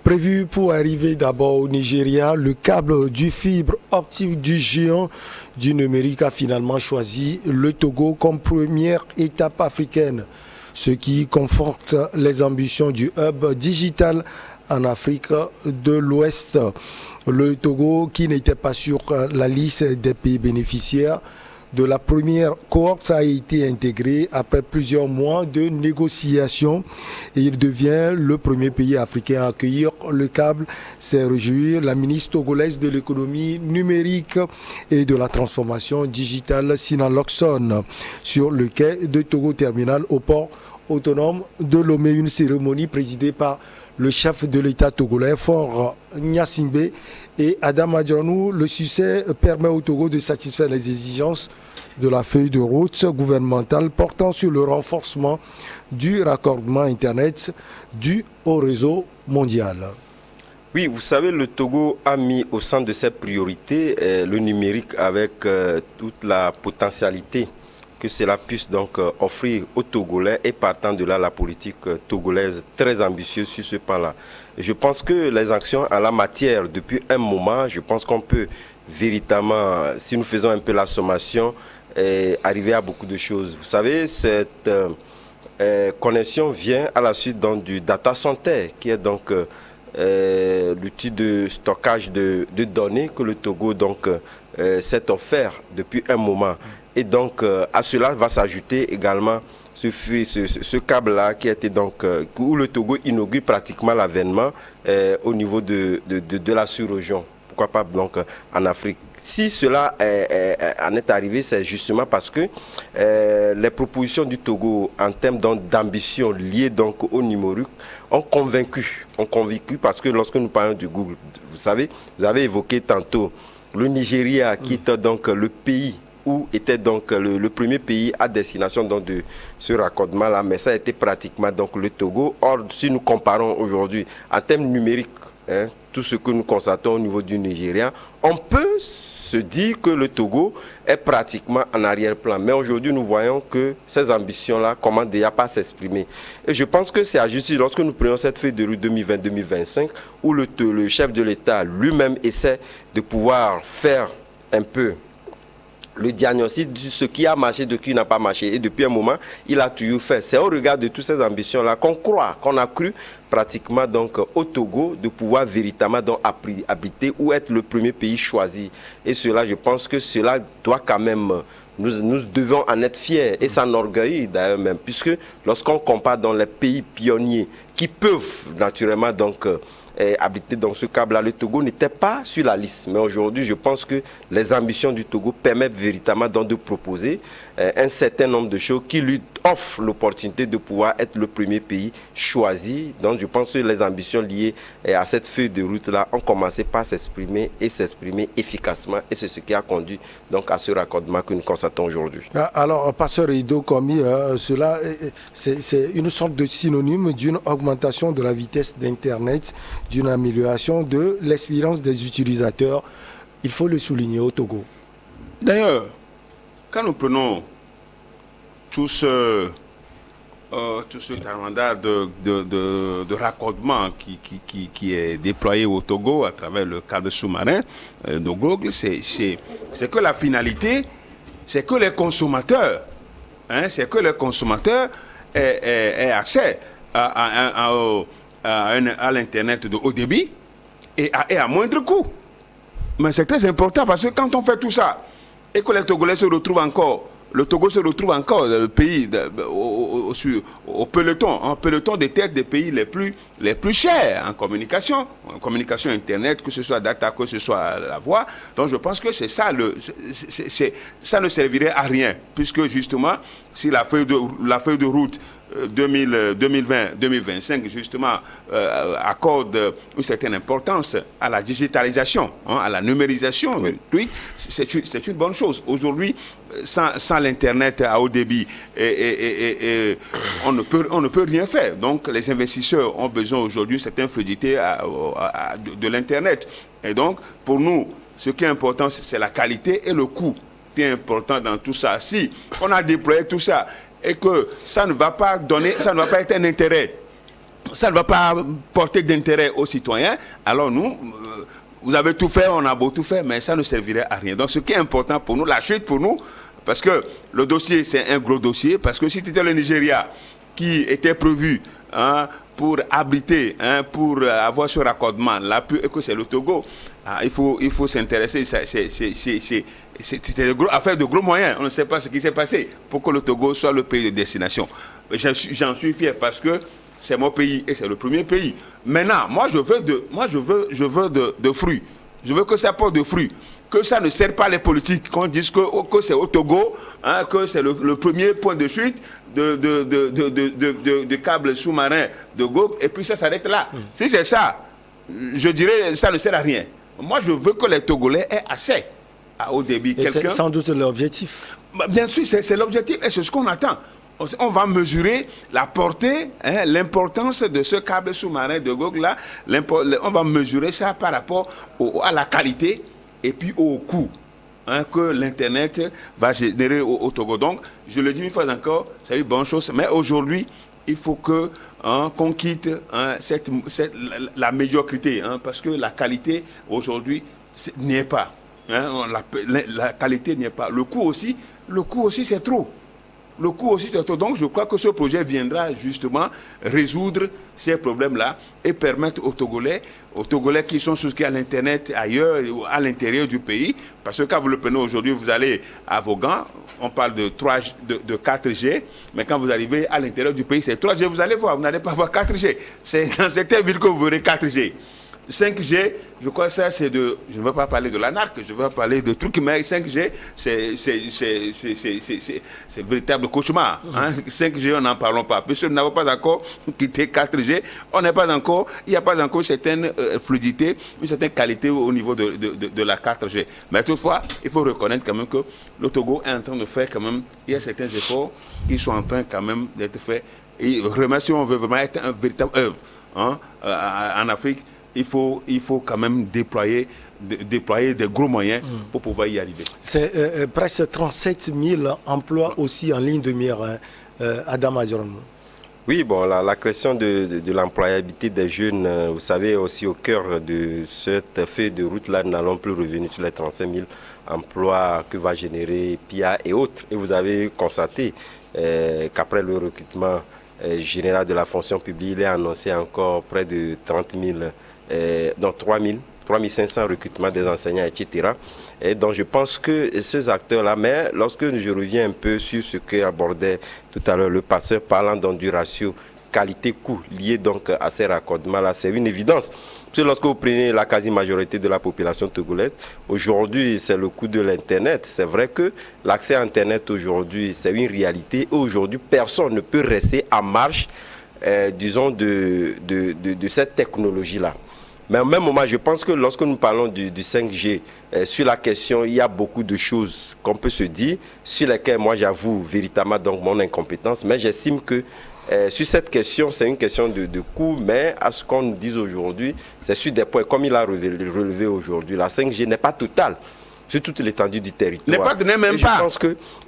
Prévu pour arriver d'abord au Nigeria, le câble du fibre optique du géant du numérique a finalement choisi le Togo comme première étape africaine, ce qui conforte les ambitions du hub digital en Afrique de l'Ouest. Le Togo, qui n'était pas sur la liste des pays bénéficiaires de la première cohorte, a été intégré après plusieurs mois de négociations et il devient le premier pays africain à accueillir le câble. C'est réjoui la ministre togolaise de l'économie numérique et de la transformation digitale, Sinan Lokson, sur le quai de Togo Terminal au port autonome de Lomé, une cérémonie présidée par le chef de l'État togolais, Faure Gnassingbé, et Adam Adjornou. Le succès permet au Togo de satisfaire les exigences de la feuille de route gouvernementale portant sur le renforcement du raccordement Internet dû au réseau mondial. Oui, vous savez, le Togo a mis au centre de ses priorités le numérique avec toute la potentialité que cela puisse donc offrir aux Togolais et partant de là la politique togolaise très ambitieuse sur ce plan-là. Je pense que les actions à la matière depuis un moment, je pense qu'on peut véritablement, si nous faisons un peu la sommation, arriver à beaucoup de choses. Vous savez, cette connexion vient à la suite donc, du data center, qui est donc l'outil de stockage de données que le Togo donc s'est offert depuis un moment. Et donc à cela va s'ajouter également ce câble-là qui était donc où le Togo inaugure pratiquement l'avènement au niveau de la sous-région. Pourquoi pas donc en Afrique. Si cela en est arrivé, c'est justement parce que les propositions du Togo en termes d'ambition liées donc au numérique ont convaincu parce que lorsque nous parlons du Google, vous savez, vous avez évoqué tantôt le Nigeria qui est donc le pays où était donc le premier pays à destination donc de ce raccordement-là, mais ça a été pratiquement donc le Togo. Or, si nous comparons aujourd'hui en termes numériques, tout ce que nous constatons au niveau du Nigeria, on peut se dire que le Togo est pratiquement en arrière-plan. Mais aujourd'hui, nous voyons que ces ambitions-là commencent déjà pas à s'exprimer. Et je pense que c'est à juste lorsque nous prenons cette feuille de route 2020-2025, où le chef de l'État lui-même essaie de pouvoir faire un peu le diagnostic de ce qui a marché, de ce qui n'a pas marché. Et depuis un moment, il a toujours fait. C'est au regard de toutes ces ambitions-là qu'on a cru pratiquement donc au Togo de pouvoir véritablement donc habiter ou être le premier pays choisi. Et cela, je pense que cela doit quand même, nous devons en être fiers et s'enorgueillir d'ailleurs même, puisque lorsqu'on compare dans les pays pionniers qui peuvent naturellement donc habiter dans ce câble-là, le Togo n'était pas sur la liste. Mais aujourd'hui, je pense que les ambitions du Togo permettent véritablement donc de proposer un certain nombre de choses qui lui offrent l'opportunité de pouvoir être le premier pays choisi. Donc je pense que les ambitions liées à cette feuille de route-là ont commencé par s'exprimer efficacement. Et c'est ce qui a conduit donc à ce raccordement que nous constatons aujourd'hui. Alors, Pasteur Ido Komi, cela, c'est une sorte de synonyme d'une augmentation de la vitesse d'Internet, d'une amélioration de l'expérience des utilisateurs. Il faut le souligner au Togo. D'ailleurs, quand nous prenons tout ce mandat de raccordement qui est déployé au Togo à travers le câble sous-marin de Google, c'est que la finalité, c'est que les consommateurs, aient accès à l'Internet de haut débit et à moindre coût. Mais c'est très important parce que quand on fait tout ça et que les Togolais se retrouvent encore, le Togo se retrouve encore le pays au peloton des têtes des pays les plus chers en communication Internet, que ce soit data, que ce soit la voix. Donc je pense que c'est ça, ça ne servirait à rien, puisque justement, si la feuille de route 2020-2025 justement accorde une certaine importance à la digitalisation, à la numérisation, oui, c'est une bonne chose. Aujourd'hui, sans l'Internet à haut débit, on ne peut rien faire. Donc les investisseurs ont besoin aujourd'hui d'une certaine fluidité de l'Internet. Et donc, pour nous, ce qui est important, c'est la qualité et le coût qui est important dans tout ça. Si on a déployé tout ça et que ça ne va pas être un intérêt ça ne va pas porter d'intérêt aux citoyens. Alors nous, vous avez tout fait, on a beau tout faire, mais ça ne servirait à rien. Donc ce qui est important pour nous, la chute pour nous, parce que le dossier, c'est un gros dossier, parce que si c'était le Nigeria qui était prévu pour abriter, pour avoir ce raccordement, là, et que c'est le Togo, il faut s'intéresser. C'était une affaire de gros moyens. On ne sait pas ce qui s'est passé pour que le Togo soit le pays de destination. J'en suis fier parce que c'est mon pays et c'est le premier pays. Maintenant, moi je veux de fruits. Je veux que ça porte de fruits. Que ça ne sert pas les politiques. Qu'on dise que c'est au Togo, que c'est le premier point de chute de câbles sous-marins de Gog, et puis ça s'arrête là. Si c'est ça, je dirais ça ne sert à rien. Moi je veux que les Togolais aient accès à haut débit. C'est sans doute l'objectif. Bien sûr, c'est l'objectif et c'est ce qu'on attend. On va mesurer la portée, l'importance de ce câble sous-marin de Gog là. On va mesurer ça par rapport à la qualité et puis au coût que l'Internet va générer au Togo. Donc, je le dis une fois encore, c'est une bonne chose. Mais aujourd'hui, il faut qu'on quitte la médiocrité, parce que la qualité aujourd'hui n'y est pas. La qualité n'y est pas. Le coût aussi c'est trop. Le coût aussi, c'est trop. Donc, je crois que ce projet viendra justement résoudre ces problèmes-là et permettre aux Togolais qui sont souscrits à l'Internet ailleurs, à l'intérieur du pays, parce que quand vous le prenez aujourd'hui, vous allez à Vaughan, on parle de 4G, mais quand vous arrivez à l'intérieur du pays, c'est 3G, vous allez voir, vous n'allez pas voir 4G. C'est dans certaines villes que vous verrez 4G. 5G, je crois que ça c'est je ne veux pas parler de l'anarque, je veux parler de trucs, mais 5G, c'est véritable cauchemar. 5G, on n'en parlons pas. Puisque nous n'avons pas encore quitté 4G, il n'y a pas encore une certaine fluidité, une certaine qualité au niveau de la 4G. Mais toutefois, il faut reconnaître quand même que le Togo est en train de faire quand même, il y a certains efforts qui sont en train quand même d'être faits. Et vraiment, si on veut vraiment être un véritable œuvre en Afrique, il faut quand même déployer des gros moyens pour pouvoir y arriver. C'est presque 37 000 emplois aussi en ligne de mire, Adam Adjoron. Oui, bon, la question de l'employabilité des jeunes, vous savez, aussi au cœur de cette feuille de route-là, nous n'allons plus revenir sur les 35 000 emplois que va générer PIA et autres. Et vous avez constaté qu'après le recrutement général de la fonction publique, il est annoncé encore près de 30 000 donc 3 500 recrutements des enseignants, etc. Et donc je pense que ces acteurs-là, mais lorsque je reviens un peu sur ce qu'abordait tout à l'heure le pasteur, parlant donc du ratio qualité-coût lié donc à ces raccordements-là, c'est une évidence. Parce que lorsque vous prenez la quasi-majorité de la population togolaise, aujourd'hui c'est le coût de l'Internet. C'est vrai que l'accès à Internet aujourd'hui, c'est une réalité. Aujourd'hui, personne ne peut rester en marge, disons, de cette technologie-là. Mais au même moment, je pense que lorsque nous parlons du 5G, sur la question, il y a beaucoup de choses qu'on peut se dire, sur lesquelles moi j'avoue véritablement donc mon incompétence, mais j'estime que sur cette question, c'est une question de coût, mais à ce qu'on nous dise aujourd'hui, c'est sur des points, comme il a relevé aujourd'hui, la 5G n'est pas totale sur toute l'étendue du territoire. N'est pas donnée même pas.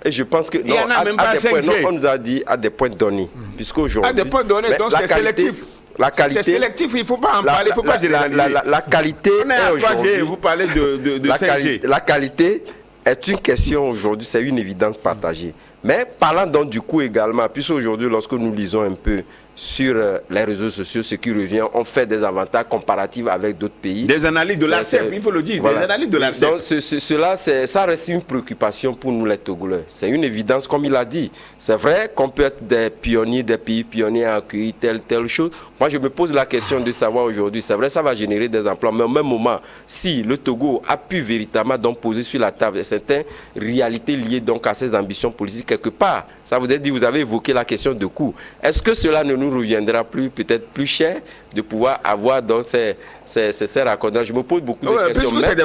Je pense que non, à des points, non, on nous a dit à des points donnés, puisqu'aujourd'hui... À des points donnés, donc c'est sélectif. La qualité, c'est sélectif, il ne faut pas en parler, il ne faut pas généraliser. La qualité est aujourd'hui... Vous parlez de 5G. La qualité est une question aujourd'hui, c'est une évidence partagée. Mais parlant donc du coût également, puisque aujourd'hui, lorsque nous lisons un peu sur les réseaux sociaux, ce qui revient, on fait des avantages comparatifs avec d'autres pays. Des analyses de l'ARCEP, il faut le dire, voilà. Des analyses de l'ARCEP. Donc cela, ça reste une préoccupation pour nous les Togolais. C'est une évidence, comme il a dit. C'est vrai qu'on peut être des pionniers, des pays pionniers à accueillir telle chose. Moi, je me pose la question de savoir aujourd'hui, c'est vrai, ça va générer des emplois, mais au même moment, si le Togo a pu véritablement donc poser sur la table certaines réalités liées donc à ses ambitions politiques quelque part, ça vous a dit, vous avez évoqué la question de coût. Est-ce que cela ne nous reviendra peut-être plus cher de pouvoir avoir dans ces raccordages? Je me pose beaucoup de questions. Mais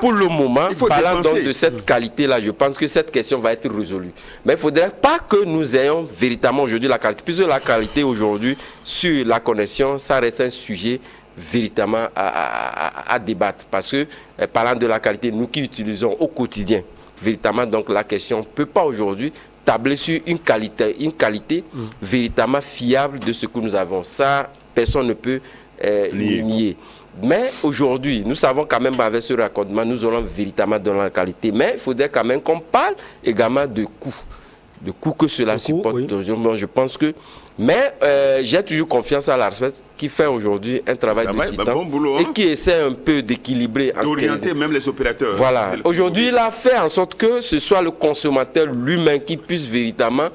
pour le moment, parlant donc de cette qualité-là, je pense que cette question va être résolue. Mais il ne faudrait pas que nous ayons véritablement aujourd'hui la qualité, puisque la qualité aujourd'hui sur la connexion, ça reste un sujet véritablement à débattre. Parce que parlant de la qualité, nous qui utilisons au quotidien, véritablement, donc la question ne peut pas aujourd'hui tabler sur une qualité véritablement fiable de ce que nous avons. Ça, personne ne peut nier. Mais aujourd'hui, nous savons quand même avec ce raccordement, nous allons véritablement dans la qualité. Mais il faudrait quand même qu'on parle également de coûts. De coûts que cela supporte. Oui. Je pense que... Mais j'ai toujours confiance à l'ARCEP qui fait aujourd'hui un travail de titan bon boulot, et qui essaie un peu d'équilibrer... D'orienter même les opérateurs. Voilà. Aujourd'hui, il a fait en sorte que ce soit le consommateur lui-même qui puisse véritablement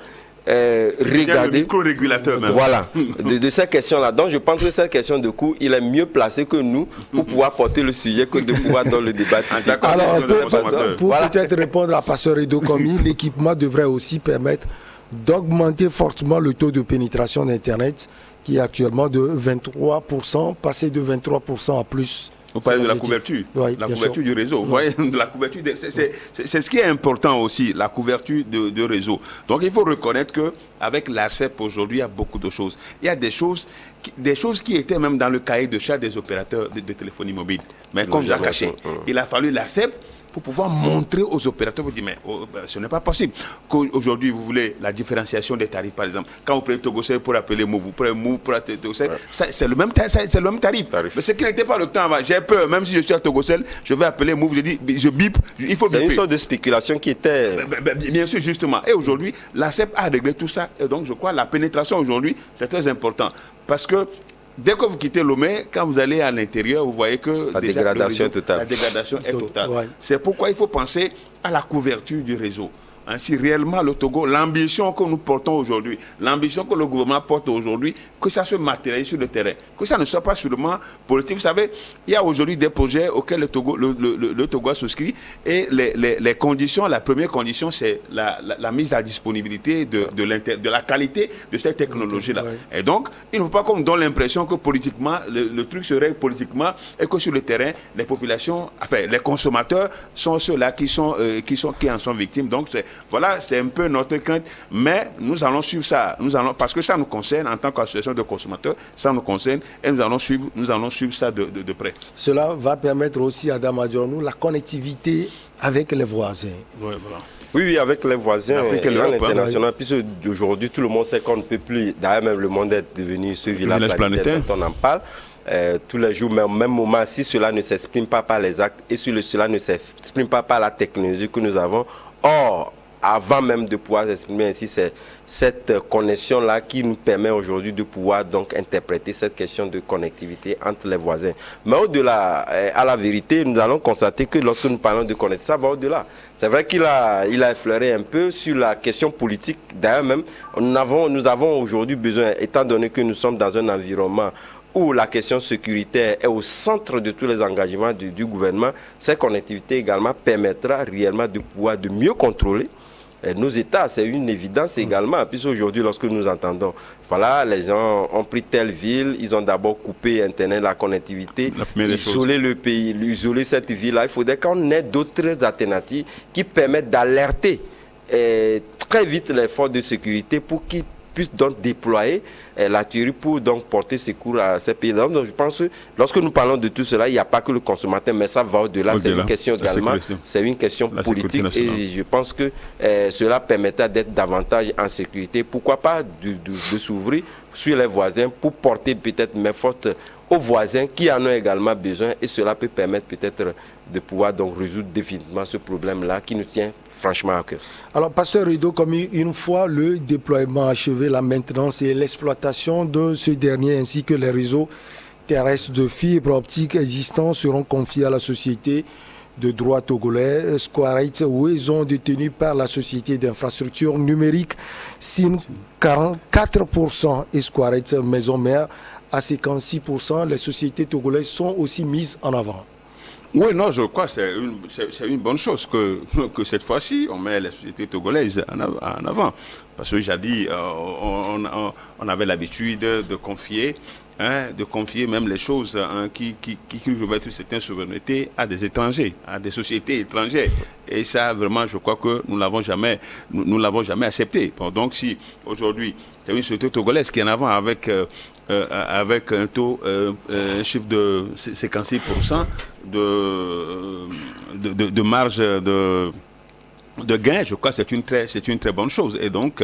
regarder... Le micro-régulateur même. Voilà. de cette question-là. Donc je pense que cette question de coût, il est mieux placé que nous pour pouvoir porter le sujet que de pouvoir dans le débat. Alors, pour peut-être répondre à Pasteur Edo Komi, l'équipement devrait aussi permettre d'augmenter fortement le taux de pénétration d'Internet qui est actuellement de 23%, passer de 23% à plus. Vous parlez de la couverture, la couverture du réseau. Vous voyez, de la couverture, c'est ce qui est important aussi, la couverture de réseau. Donc il faut reconnaître qu'avec l'ARCEP aujourd'hui, il y a beaucoup de choses. Il y a des choses qui étaient même dans le cahier de charge des opérateurs de téléphonie mobile. Mais comme j'ai caché, il a fallu l'ARCEP pour pouvoir montrer aux opérateurs, vous dire, mais ce n'est pas possible qu'aujourd'hui vous voulez la différenciation des tarifs, par exemple. Quand vous prenez Togocel pour appeler Move, vous prenez Move pour appeler Togocel, c'est le même tarif. Mais ce qui n'était pas le temps avant, j'ai peur, même si je suis à Togocel, je vais appeler Move, je dis, je bip, il faut biper. C'est une sorte de spéculation qui était... Bien sûr, justement. Et aujourd'hui, l'ARCEP a réglé tout ça. Et donc, je crois, la pénétration aujourd'hui, c'est très important. Parce que dès que vous quittez Lomé, quand vous allez à l'intérieur, vous voyez que la dégradation est totale. La dégradation est totale. Ouais. C'est pourquoi il faut penser à la couverture du réseau. Si réellement le Togo, l'ambition que nous portons aujourd'hui, l'ambition que le gouvernement porte aujourd'hui, que ça se matérialise sur le terrain, que ça ne soit pas seulement politique. Vous savez, il y a aujourd'hui des projets auxquels le Togo a souscrit et les conditions, la première condition, c'est la mise à disponibilité de la qualité de cette technologie-là. Et donc, il ne faut pas qu'on donne l'impression que politiquement, le truc se règle politiquement et que sur le terrain, les populations, enfin, les consommateurs sont ceux-là qui en sont victimes. Donc, voilà, c'est un peu notre crainte, mais nous allons suivre ça, parce que ça nous concerne en tant qu'association de consommateurs, ça nous concerne et nous allons suivre ça de près. Cela va permettre aussi à Damadjornou la connectivité avec les voisins. Ouais, voilà. Oui, avec les voisins et l'international, puisque aujourd'hui tout le monde sait qu'on ne peut plus, d'ailleurs même le monde est devenu ce village planétaire dont on en parle. Tous les jours, mais au même moment, si cela ne s'exprime pas par les actes et si cela ne s'exprime pas par la technologie que nous avons, or, avant même de pouvoir exprimer ainsi, c'est cette connexion-là qui nous permet aujourd'hui de pouvoir donc interpréter cette question de connectivité entre les voisins. Mais au-delà, à la vérité, nous allons constater que lorsque nous parlons de connectivité, ça va au-delà. C'est vrai qu'il a effleuré un peu sur la question politique. D'ailleurs même, nous avons aujourd'hui besoin, étant donné que nous sommes dans un environnement où la question sécuritaire est au centre de tous les engagements du gouvernement, cette connectivité également permettra réellement de mieux contrôler nos États. C'est une évidence également, puisque aujourd'hui, lorsque nous entendons, voilà, les gens ont pris telle ville, ils ont d'abord coupé Internet, la connectivité, isolé le pays, isolé cette ville-là. Il faudrait qu'on ait d'autres alternatives qui permettent d'alerter très vite les forces de sécurité pour qu'ils puissent donc déployer la tuerie pour donc porter secours à ces pays. Donc je pense que lorsque nous parlons de tout cela, il n'y a pas que le consommateur, mais ça va au-delà. C'est une question également, c'est une question politique et je pense que cela permettra d'être davantage en sécurité. Pourquoi pas de s'ouvrir sur les voisins pour porter peut-être main forte aux voisins qui en ont également besoin et cela peut permettre peut-être de pouvoir donc résoudre définitivement ce problème-là qui nous tient franchement à cœur. Alors, Pasteur Rido, comme une fois le déploiement achevé, la maintenance et l'exploitation de ce dernier ainsi que les réseaux terrestres de fibre optique existants seront confiés à la société de droit togolais Squarite Ouezon, détenue par la société d'infrastructure numérique SIN 44% et Squarite Maison Mère à 56%. Les sociétés togolaises sont aussi mises en avant. Oui, non, je crois que c'est une bonne chose que cette fois-ci, on met les sociétés togolaises en avant. Parce que jadis, on avait l'habitude de confier même les choses qui revêtent certaines souverainetés à des étrangers, à des sociétés étrangères. Et ça, vraiment, je crois que nous l'avons jamais accepté. Bon, donc, si aujourd'hui, c'est une société togolaise qui est en avant avec un taux, un chiffre de 56% de marge de gains, je crois que c'est une très bonne chose. Et donc,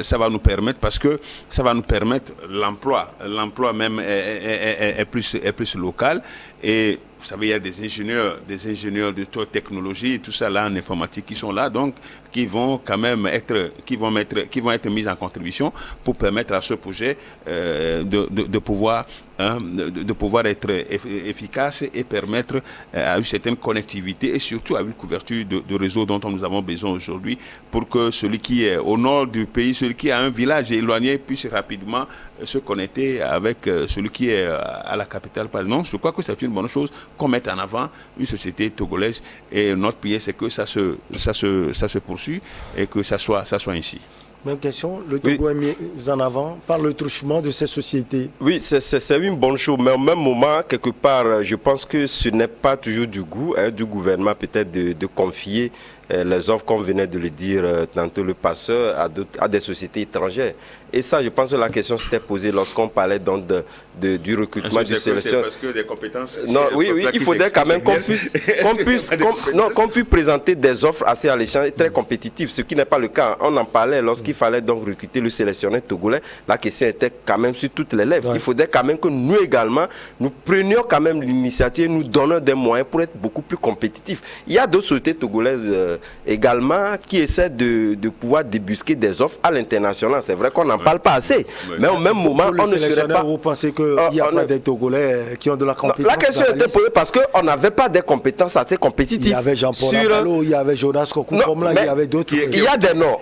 ça va nous permettre, parce que ça va nous permettre l'emploi même est plus local. Et vous savez, il y a des ingénieurs de technologie, tout ça là en informatique qui sont là, donc qui vont quand même être mis en contribution pour permettre à ce projet de pouvoir être efficace et permettre à une certaine connectivité et surtout à une couverture de réseau dont nous avons besoin aujourd'hui pour que celui qui est au nord du pays, celui qui a un village éloigné puisse rapidement se connecter avec celui qui est à la capitale. Non, je crois que c'est une bonne chose qu'on mette en avant une société togolaise et notre pays, c'est que ça se poursuit et que ça soit ainsi. Même question, le Togo est mis en avant par le truchement de ces sociétés. Oui, c'est une bonne chose, mais au même moment, quelque part, je pense que ce n'est pas toujours du goût du gouvernement peut-être de confier les offres, comme venait de le dire tantôt le passeur, à des sociétés étrangères. Et ça, je pense que la question s'était posée lorsqu'on parlait donc du recrutement, du sélection. Parce que des compétences. Non, oui, il faudrait quand même qu'on puisse présenter des offres assez alléchantes et très compétitives, ce qui n'est pas le cas. On en parlait lorsqu'il fallait donc recruter le sélectionneur togolais. La question était quand même sur toutes les lèvres. Ouais. Il faudrait quand même que nous également, nous prenions quand même l'initiative, nous donnons des moyens pour être beaucoup plus compétitifs. Il y a d'autres sociétés togolaises également qui essaient de pouvoir débusquer des offres à l'international. C'est vrai qu'on n'en parle pas assez, mais au même moment, on ne serait pas... Vous pensez qu'il n'y a pas des Togolais qui ont de la compétence? Non, la question était posée parce qu'on n'avait pas des compétences assez compétitives. Il y avait Jean-Paul Abalo, il y avait Jonas Kokou-Komla, il y avait d'autres. Il y a des noms,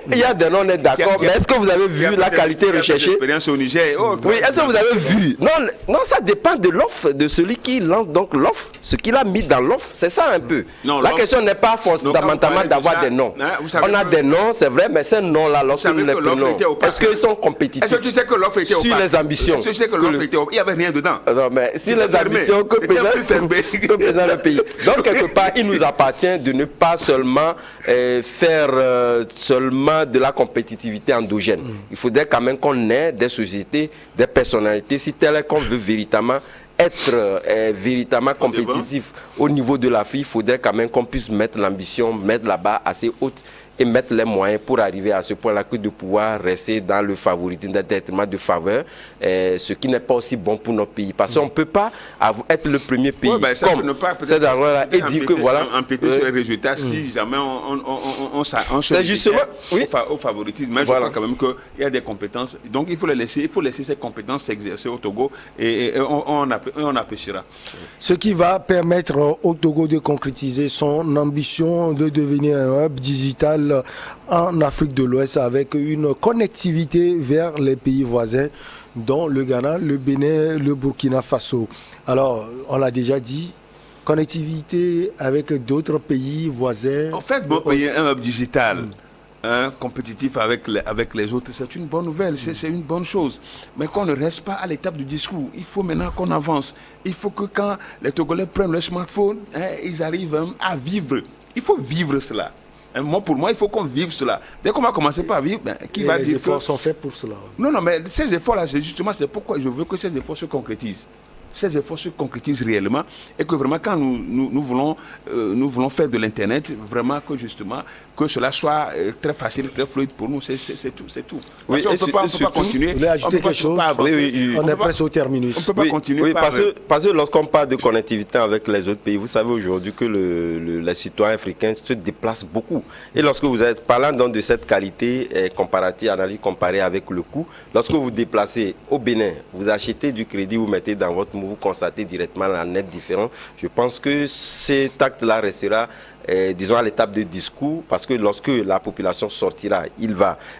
on est d'accord, mais est-ce que vous avez vu la qualité recherchée? Expérience au Niger et autres. Oui, est-ce que vous avez vu? Non, ça dépend de l'offre, de celui qui lance donc l'offre, ce qu'il a mis dans l'offre, c'est ça un peu. La question n'est pas fondamentalement d'avoir des noms. On a des noms, c'est vrai, mais ces noms-là, lorsque nous les prenons, est-ce qu'ils sont compétitifs? Est-ce que tu sais que l'offre était opaque? Sur les ambitions. Est-ce que tu sais que l'offre était opaque? Il n'y avait rien dedans. Non, mais sur les ambitions que présente le pays. Donc, quelque part, il nous appartient de ne pas seulement faire seulement de la compétitivité endogène. Il faudrait quand même qu'on ait des sociétés, des personnalités, si tel est qu'on veut véritablement être véritablement compétitif au niveau de l'Afrique, il faudrait quand même qu'on puisse mettre l'ambition, mettre la barre assez haute et mettre les moyens pour arriver à ce point-là que de pouvoir rester dans le favoritisme, dans le traitement de faveur, ce qui n'est pas aussi bon pour notre pays. Parce qu'on ne peut pas être le premier pays comme c'est d'abord et dire que voilà... Empiéter sur les résultats si jamais on se justement au favoritisme. Mais je crois quand même qu'il y a des compétences. Donc il faut laisser ces compétences s'exercer au Togo et on appréciera. Ce qui va permettre au Togo de concrétiser son ambition de devenir un hub digital en Afrique de l'Ouest avec une connectivité vers les pays voisins dont le Ghana, le Bénin, le Burkina Faso. Alors, on l'a déjà dit, connectivité avec d'autres pays voisins. En fait, payer un hub digital compétitif avec les autres, c'est une bonne nouvelle, c'est une bonne chose. Mais qu'on ne reste pas à l'étape du discours. Il faut maintenant qu'on avance. Il faut que quand les Togolais prennent le smartphone, ils arrivent à vivre. Il faut vivre cela. Pour moi, il faut qu'on vive cela. Dès qu'on va commencer par vivre, qui va dire que... Les efforts sont faits pour cela. Non, mais ces efforts-là, c'est pourquoi je veux que ces efforts se concrétisent. Ces efforts se concrétisent réellement et que vraiment, quand nous voulons faire de l'Internet, vraiment que justement, que cela soit très facile, très fluide pour nous, c'est tout. Oui, on ne peut pas continuer. Vous voulez ajouter quelque chose? On est presque au terminus. On ne peut pas continuer parce que lorsqu'on parle de connectivité avec les autres pays, vous savez aujourd'hui que les citoyens africains se déplacent beaucoup. Et lorsque vous êtes parlant donc de cette qualité comparative, analyse comparée avec le coût, lorsque vous déplacez au Bénin, vous achetez du crédit, vous mettez dans votre vous constatez directement la net différence. Je pense que cet acte-là restera, disons, à l'étape de discours, parce que lorsque la population sortira,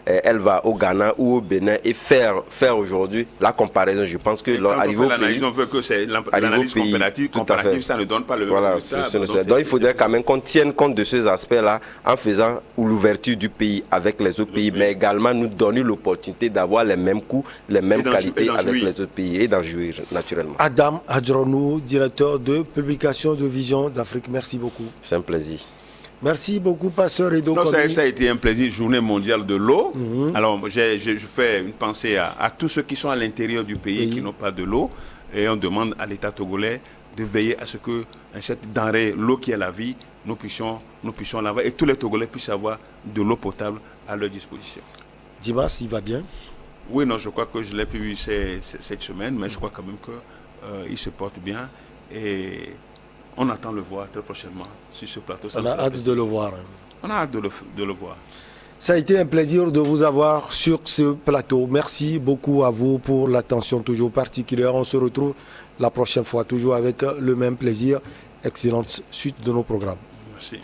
elle va au Ghana ou au Bénin et faire aujourd'hui la comparaison. Je pense que arriver au pays, on veut que c'est l'analyse comparative, ça ne donne pas le même résultat. Donc il faudrait quand même qu'on tienne compte de ces aspects-là en faisant l'ouverture du pays avec les autres pays, mais également nous donner l'opportunité d'avoir les mêmes coûts, les mêmes qualités avec les autres pays et d'en jouir naturellement. Adam Adjronou, directeur de publication de Vision d'Afrique, merci beaucoup. C'est un plaisir. Merci beaucoup, Pasteur Edo. Ça a été un plaisir, journée mondiale de l'eau. Alors, je fais une pensée à tous ceux qui sont à l'intérieur du pays qui n'ont pas de l'eau. Et on demande à l'État togolais de veiller à ce que cette denrée, l'eau qui est la vie, nous puissions l'avoir et tous les Togolais puissent avoir de l'eau potable à leur disposition. Dimas, il va bien? Oui, non, je crois que je l'ai pu vivre cette semaine, mais je crois quand même qu'il se porte bien et on attend le voir très prochainement sur ce plateau. On a hâte de le voir. On a hâte de le voir. Ça a été un plaisir de vous avoir sur ce plateau. Merci beaucoup à vous pour l'attention toujours particulière. On se retrouve la prochaine fois, toujours avec le même plaisir. Excellente suite de nos programmes. Merci.